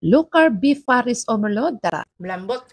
Low carb beef Paris overload. Tara. Malambot.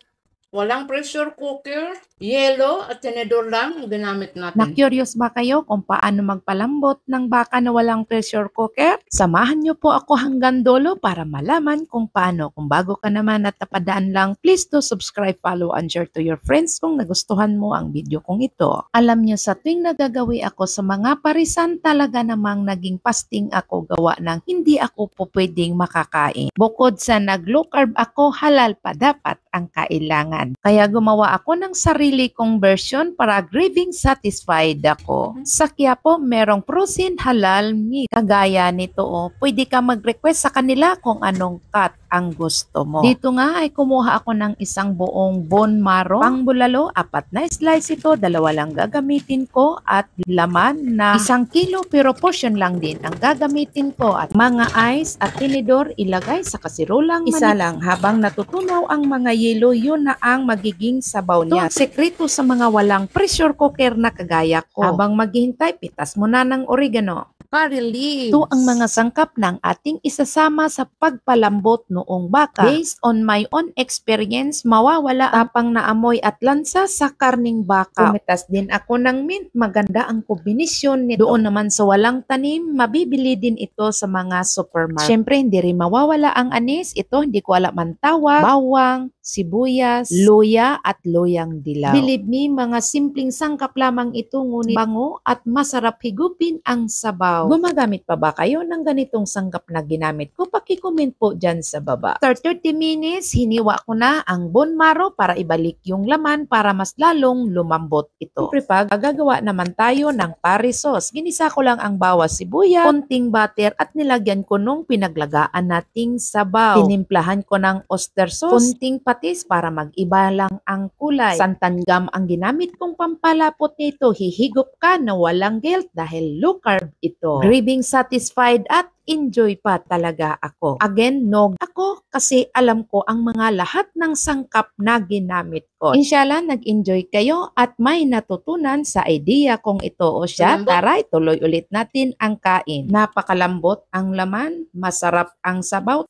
Walang pressure cooker, yelo at tinidor lang ang ginamit natin. Na-curious ba kayo kung paano magpalambot ng baka na walang pressure cooker? Samahan niyo po ako hanggang dulo para malaman kung paano. Kung bago ka naman at napadaan lang, please do subscribe, follow, and share to your friends kung nagustuhan mo ang video kong ito. Alam niyo, sa tuwing nagagawi ako sa mga parisan, talaga namang naging fasting ako gawa ng hindi ako po pwedeng makakain. Bukod sa nag-low carb ako, halal pa dapat ang kailangan. Kaya gumawa ako ng sarili kong version para craving satisfied ako. Sa Quiapo, merong frozen halal meat. Kagaya nito, pwede ka mag-request sa kanila kung anong cut ang gusto mo. Dito nga ay kumuha ako ng isang buong bone marrow, pang bulalo, 4 na slice ito, 2 lang gagamitin ko at laman na 1 kilo pero portion lang din ang gagamitin ko at mga ice at tinidor ilagay sa kasirolang isa lang habang natutunaw ang mga yelo, yun na ang magiging sabaw niya. Sekreto sa mga walang pressure cooker na kagaya ko. Habang maghihintay, pitas mo na ng oregano. Curry leaves. Ito ang mga sangkap ng ating isasama sa pagpalambot noong baka. Based on my own experience, mawawala tapang na amoy at lansa sa karning baka. Kumitas din ako ng mint. Maganda ang kombinasyon nito. Doon naman sa walang tanim, mabibili din ito sa mga supermarket. Siyempre, hindi rin mawawala ang anis. Ito, hindi ko alam ang tawag. Bawang, sibuyas, luya at loyang dilaw. Believe me, mga simpleng sangkap lamang ito ngunit bango at masarap higupin ang sabaw. Gumagamit pa ba kayo ng ganitong sangkap na ginamit ko? Paki-comment po dyan sa baba. After 30 minutes, hiniwa ko na ang bone marrow para ibalik yung laman para mas lalong lumambot ito. Siyempre pag gagawa naman tayo ng Paris sauce, ginisa ko lang ang bawang, sibuyas, konting butter at nilagyan ko nung pinaglagaan nating sabaw. Tinimplahan ko ng oyster sauce, konting patis para mag-iba lang ang kulay. Santan gum ang ginamit kong pampalapot nito. Hihigop ka na walang guilt dahil low carb ito. Craving satisfied at enjoy pa talaga ako. Again, no ako kasi alam ko ang mga lahat ng sangkap na ginamit ko. Inshallah, nag-enjoy kayo at may natutunan sa idea kong ito. O siya, tara, tuloy ulit natin ang kain. Napakalambot ang laman, masarap ang sabaw.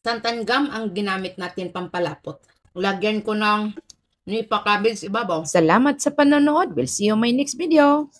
Santan gum ang ginamit natin pampalapot. Lagyan ko ng nipa cabbage ibabaw. Salamat sa panonood. We'll see you in my next video.